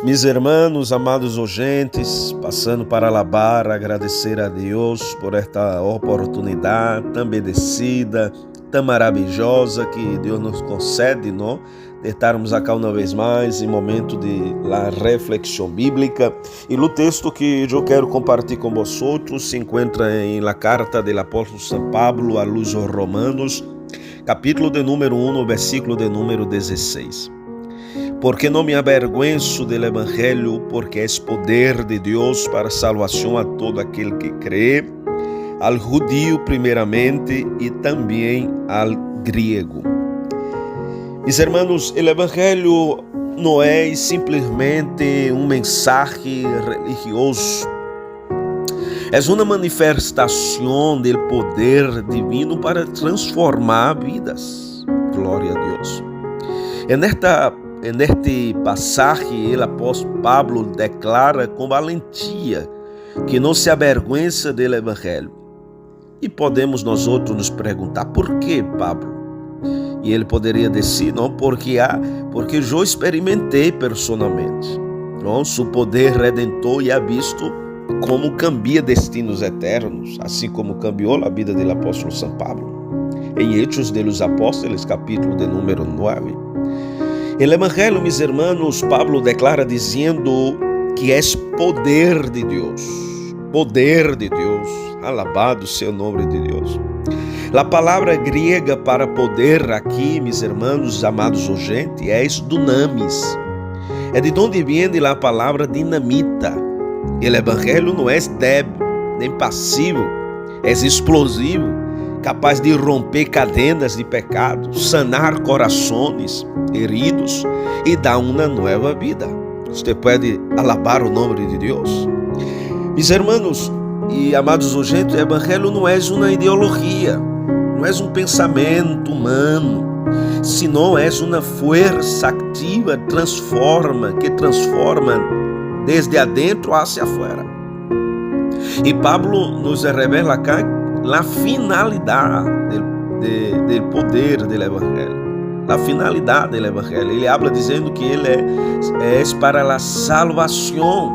Mis hermanos, amados oyentes, passando para alabar, agradecer a Deus por esta oportunidade tão bendecida, tão maravilhosa que Deus nos concede, não? De estarmos aqui uma vez mais em momento de la reflexão bíblica. E o texto que eu quero compartilhar com vocês se encontra em la carta do apóstolo São Pablo a los Romanos, capítulo de número 1, versículo de número 16. Porque não me avergüenzo del evangelho, porque é poder de Deus para salvação a todo aquele que crê, al judío primeiramente e também al griego. Mis hermanos, o evangelho não é simplesmente mensagem religioso. É uma manifestação do poder divino para transformar vidas. Glória a Deus. Neste passagem, o apóstolo Pablo declara com valentia que não se avergüenza do evangelho. E podemos nós outros nos perguntar, por que, Pablo? E ele poderia dizer, não, porque eu experimentei personalmente, não, seu poder redentor e ha visto como cambia destinos eternos, assim como cambiou a vida do apóstolo São Pablo. Em Hechos de los Apóstoles, capítulo de número 9. El evangelho, mis hermanos, Pablo declara dizendo que é poder de Deus. Poder de Deus. Alabado seja o nome de Deus. A palavra grega para poder aqui, mis hermanos, amados oyentes, é dunamis. É de onde vem a palavra dinamita. O evangelho não é débil, nem passivo, é explosivo, capaz de romper cadenas de pecado, sanar corações heridos e dar uma nova vida. Você pode alabar o nome de Deus. Mis hermanos e amados oyentes, o evangelho não é uma ideologia, não é um pensamento humano, senão é uma força ativa que transforma desde adentro hacia afuera. E Pablo nos revela acá a finalidade do poder do evangelho. A finalidade do evangelho. Ele habla dizendo que ele é para a salvação.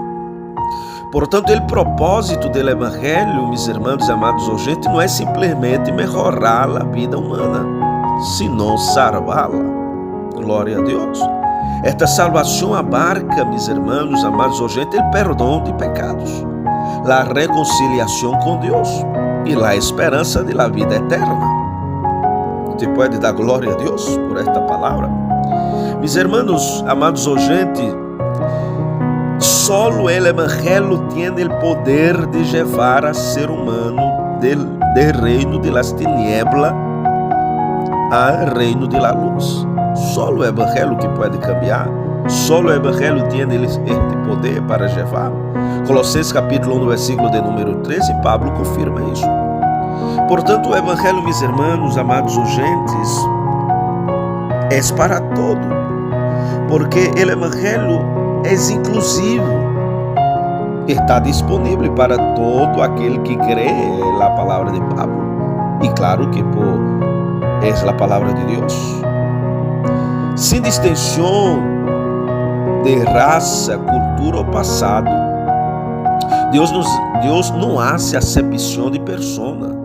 Portanto, o propósito do evangelho, mis hermanos amados oyentes, não é simplesmente melhorar a vida humana, senão salvá-la. Glória a Deus. Esta salvação abarca, mis hermanos amados oyentes, o perdão de pecados, a reconciliação com Deus e a esperança de la vida eterna. Você pode dar glória a Deus por esta palavra? Mis hermanos, amados oyentes, solo el evangelho tiene el poder de llevar a ser humano del reino de las tinieblas al reino de la luz. Solo o evangelho que pode cambiar. Solo o evangelho tiene este poder para llevar. Colossenses capítulo 1, versículo de número 13, Pablo confirma isso. Portanto, o evangelho, mis hermanos, amados oyentes, é para todo, porque o evangelho é inclusivo, está disponível para todo aquele que crê na palavra de Pablo, e claro que é a palavra de Deus, sem distinção de raça, cultura ou passado. Deus não hace acepção de persona.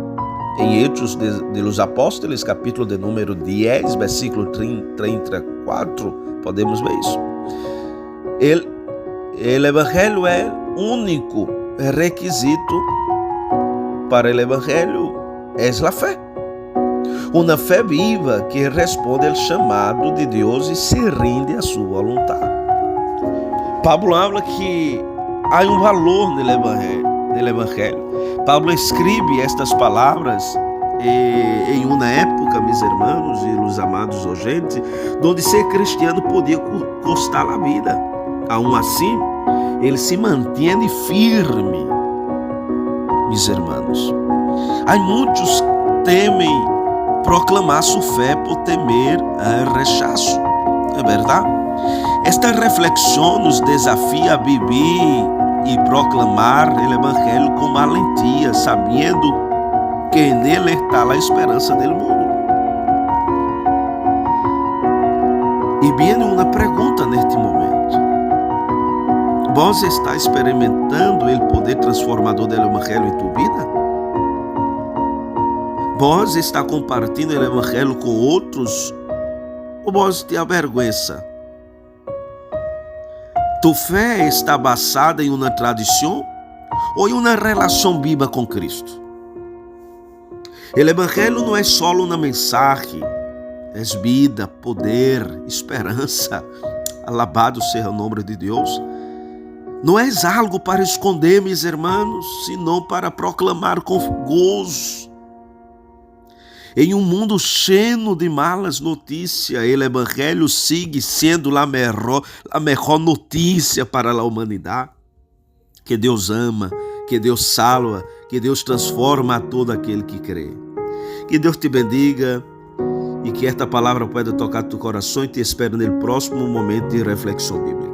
Em Hechos de los Apóstoles, capítulo de número 10, versículo 34, podemos ver isso. O evangelho é único requisito para o evangelho é a fé. Uma fé viva que responde ao chamado de Deus e se rende à sua vontade. Pablo habla que há valor no evangelho. Pablo escreve estas palavras em uma época, mis hermanos e os amados oyentes, onde ser cristiano podia custar a vida. Aún assim, ele se mantém firme, mis hermanos. Há muitos que temem proclamar sua fé por temer o rechaço. É verdade? Esta reflexão nos desafia a viver e proclamar o evangelho com valentia, sabendo que nele está a esperança do mundo. E vem uma pergunta neste momento: Vos está experimentando o poder transformador do Evangelho em tua vida? Vos está compartilhando o Evangelho com outros? Ou vos te avergüenza? Tu fé está basada em uma tradição ou em uma relação viva com Cristo? O Evangelho não é só uma mensagem, é vida, poder, esperança. Alabado seja o nome de Deus. Não é algo para esconder, meus irmãos, senão para proclamar com gozo. Em um mundo cheio de malas notícias, o Evangelho sigue sendo a melhor notícia para a humanidade. Que Deus ama, que Deus salva, que Deus transforma a todo aquele que crê. Que Deus te bendiga e que esta palavra pueda tocar tu coração e te espero no próximo momento de reflexão bíblica.